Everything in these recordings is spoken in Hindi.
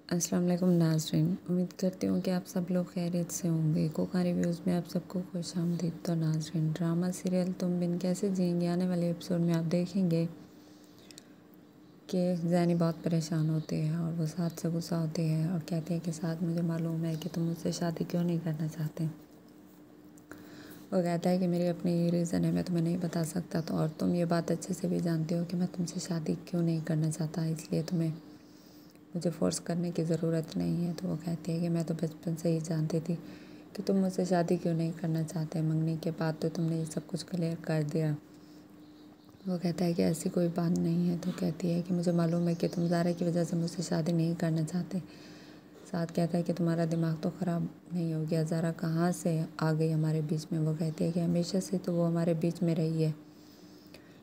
अस्सलाम वालेकुम नाज़रीन, उम्मीद करती हूँ कि आप सब लोग खैरियत से होंगे। कोका रिव्यूज़ में आप सबको खुशामदीद। तो नाज़रीन, ड्रामा सीरियल तुम बिन कैसे जिएंगे आने वाले एपिसोड में आप देखेंगे कि ज़ैनी बहुत परेशान होती है और वो साथ से गुस्सा होती है और कहती है कि साथ मुझे मालूम है कि तुम मुझसे शादी क्यों नहीं करना चाहते। वो कहता है कि मेरी अपनी ये रीज़न है, मैं तुम्हें नहीं बता सकता, तो और तुम ये बात अच्छे से भी जानते हो कि मैं तुमसे शादी क्यों नहीं करना चाहता, इसलिए तुम्हें मुझे फ़ोर्स करने की ज़रूरत नहीं है। तो वो कहती है कि मैं तो बचपन से ही जानती थी कि तुम मुझसे शादी क्यों नहीं करना चाहते, मंगने के बाद तो तुमने ये सब कुछ क्लियर कर दिया। वो कहता है कि ऐसी कोई बात नहीं है। तो कहती है कि मुझे मालूम है कि तुम ज़ारा की वजह से मुझसे शादी नहीं करना चाहते। साथ कहता है कि तुम्हारा दिमाग तो ख़राब नहीं हो गया, ज़ारा कहाँ से आ गई हमारे बीच में। वो कहती है कि हमेशा से तो वो हमारे बीच में रही है,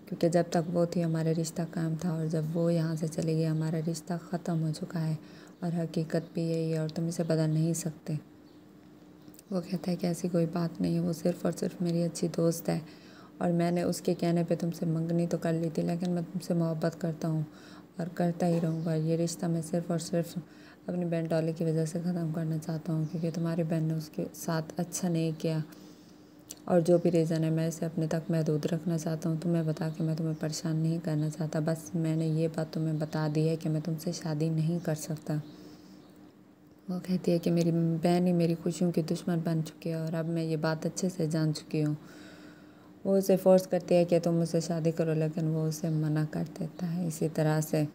क्योंकि जब तक वो थी हमारा रिश्ता कायम था और जब वो यहाँ से चली गई हमारा रिश्ता ख़त्म हो चुका है और हकीकत भी यही है और तुम इसे बदल नहीं सकते। वो कहता है कि ऐसी कोई बात नहीं है, वो सिर्फ़ और सिर्फ मेरी अच्छी दोस्त है और मैंने उसके कहने पे तुमसे मंगनी तो कर ली थी, लेकिन मैं तुमसे मोहब्बत करता हूँ और करता ही रहूँगा। ये रिश्ता मैं सिर्फ़ और सिर्फ अपनी बहन डॉली की वजह से ख़त्म करना चाहता हूँ, क्योंकि तुम्हारी बहन ने उसके साथ अच्छा नहीं किया और जो भी रीज़न है मैं इसे अपने तक महदूद रखना चाहता हूँ। तुम्हें बता के मैं तुम्हें परेशान नहीं करना चाहता, बस मैंने ये बात तुम्हें बता दी है कि मैं तुमसे शादी नहीं कर सकता। वो कहती है कि मेरी बहन ही मेरी खुशियों की दुश्मन बन चुकी है और अब मैं ये बात अच्छे से जान चुकी हूँ। वो उसे फ़ोर्स करती है कि तुम मुझसे शादी करो, लेकिन वो उसे मना कर देता है। इसी तरह से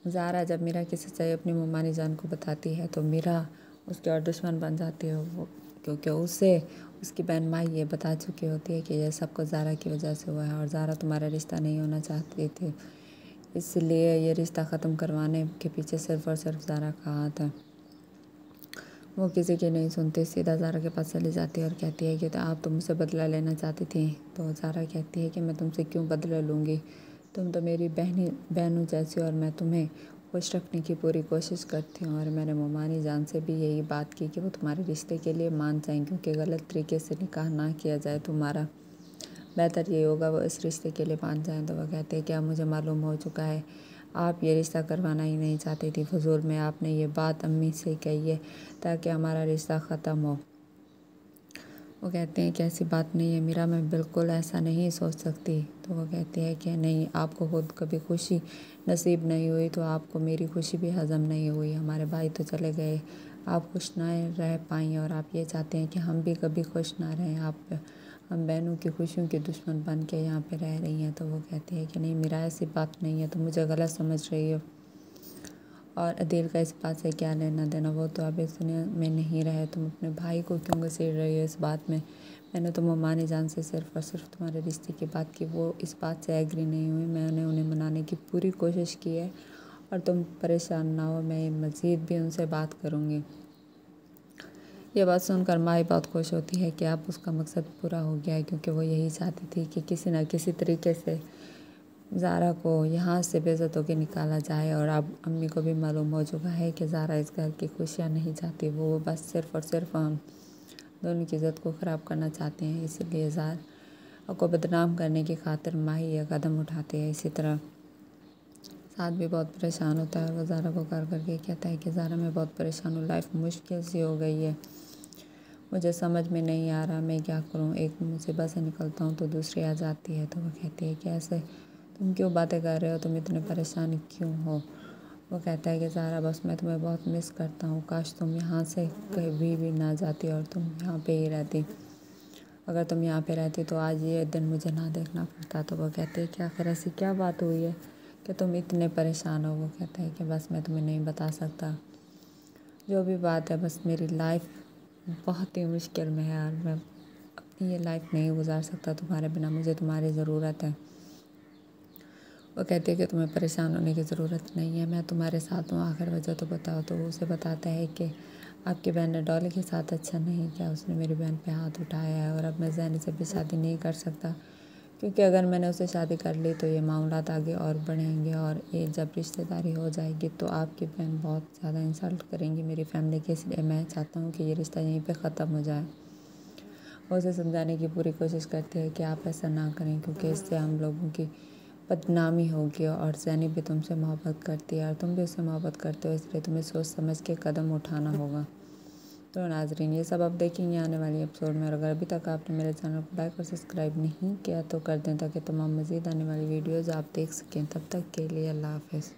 ज़ारा जब मीरा की सच्चाई अपनी ममानी जान को बताती है तो मीरा उसकी और दुश्मन बन जाती है, वो क्योंकि उसे उसकी बहन माही ये बता चुकी होती है कि यह सब कुछ ज़ारा की वजह से हुआ है और ज़ारा तुम्हारा रिश्ता नहीं होना चाहती थी, इसलिए ये रिश्ता ख़त्म करवाने के पीछे सिर्फ़ और सिर्फ ज़ारा का हाथ है। वो किसी की नहीं सुनती, सीधा ज़ारा के पास चली जाती है और कहती है कि तो आप तो मुझसे बदला लेना चाहती थी। तो ज़ारा कहती है कि मैं तुमसे क्यों बदला लूँगी, तुम तो मेरी बहनों जैसी और मैं तुम्हें खुश रखने की पूरी कोशिश करती हूँ और मैंने मोमानी जान से भी यही बात की कि वो तुम्हारे रिश्ते के लिए मान जाएँ, क्योंकि गलत तरीके से निकाह ना किया जाए, तुम्हारा बेहतर ये होगा वो इस रिश्ते के लिए मान जाएँ। तो वह कहते हैं कि अब मुझे मालूम हो चुका है आप ये रिश्ता करवाना ही नहीं चाहती थी, फजूल में आपने ये बात अम्मी से कही है ताकि हमारा रिश्ता ख़त्म हो। वो कहते हैं कि ऐसी बात नहीं है मीरा, मैं बिल्कुल ऐसा नहीं सोच सकती। तो वो कहते हैं कि नहीं, आपको खुद कभी खुशी नसीब नहीं हुई तो आपको मेरी खुशी भी हज़म नहीं हुई। हमारे भाई तो चले गए, आप खुश ना रह पाई और आप ये चाहते हैं कि हम भी कभी खुश ना रहें, आप हम बहनों की खुशियों के दुश्मन बन के यहाँ पे रह रही हैं। तो वो कहती है कि नहीं मीरा, ऐसी बात नहीं है, तुम मुझे गलत समझ रही हो और अदील का इस बात से क्या लेना देना, वो तो अब इस दुनिया में नहीं रहे, तुम अपने भाई को क्यों घसीट रही हो इस बात में। मैंने तो ममानी जान से सिर्फ़ और सिर्फ तुम्हारे रिश्ते की बात की, वो इस बात से एग्री नहीं हुई, मैंने उन्हें मनाने की पूरी कोशिश की है और तुम परेशान ना हो, मैं मज़ीद भी उनसे बात करूँगी। ये बात सुनकर माई बहुत खुश होती है कि अब उसका मकसद पूरा हो गया है, क्योंकि वो यही चाहती थी कि किसी न किसी तरीके से ज़ारा को यहाँ से बेइज्जत होकर निकाला जाए और अब अम्मी को भी मालूम हो चुका है कि ज़ारा इस घर की खुशियाँ नहीं चाहती, वो बस सिर्फ़ और सिर्फ हम दोनों की इज़्ज़त को ख़राब करना चाहते हैं, इसीलिए ज़ारा को बदनाम करने की खातिर माही यह कदम उठाते हैं। इसी तरह साथ भी बहुत परेशान होता है और वो ज़ारा को कर करके कहता है कि ज़ारा मैं बहुत परेशान हूँ, लाइफ मुश्किल सी हो गई है, मुझे समझ में नहीं आ रहा मैं क्या करूँ, एक मुसीबत से निकलता हूँ तो दूसरी आ जाती है। तो वो कहती है कि ऐसे तुम क्यों बातें कर रहे हो, तुम इतने परेशान क्यों हो। वो कहता है कि ज़ारा बस मैं तुम्हें बहुत मिस करता हूँ, काश तुम यहाँ से कभी भी ना जाती और तुम यहाँ पे ही रहती, अगर तुम यहाँ पे रहती तो आज ये दिन मुझे ना देखना पड़ता। तो वो कहते हैं कि आखिर ऐसी क्या बात हुई है कि तुम इतने परेशान हो। वो कहता है कि बस मैं तुम्हें नहीं बता सकता, जो भी बात है, बस मेरी लाइफ बहुत ही मुश्किल में है और मैं अपनी ये लाइफ नहीं गुजार सकता तुम्हारे बिना, मुझे तुम्हारी ज़रूरत है। वो कहती है कि तुम्हें परेशान होने की ज़रूरत नहीं है, मैं तुम्हारे साथ हूँ, आखिर वजह तो बताओ। तो वो उसे बताता है कि आपकी बहन ने डॉली के साथ अच्छा नहीं किया, उसने मेरी बहन पे हाथ उठाया है और अब मैं ज़ैनी से भी शादी नहीं कर सकता, क्योंकि अगर मैंने उससे शादी कर ली तो ये मामलात आगे और बढ़ेंगे और ये जब रिश्तेदारी हो जाएगी तो आपकी बहन बहुत ज़्यादा इंसल्ट करेंगी मेरी फैमिली के, इसलिए मैं चाहता हूँ कि ये रिश्ता यहीं पे ख़त्म हो जाए। वो उसे समझाने की पूरी कोशिश करती है कि आप ऐसा ना करें, क्योंकि इससे हम लोगों की बदनामी होगी और ज़ैनब भी तुमसे मोहब्बत करती है और तुम भी उससे मोहब्बत करते हो, इसलिए तुम्हें सोच समझ के कदम उठाना होगा। तो नाज़रीन, ये सब आप देखेंगे आने वाली एपिसोड में। और अगर अभी तक आपने मेरे चैनल को लाइक और सब्सक्राइब नहीं किया तो कर दें, ताकि तमाम मज़ीद आने वाली वीडियोज़ आप देख सकें। तब तक के लिए अल्लाह हाफ़िज़।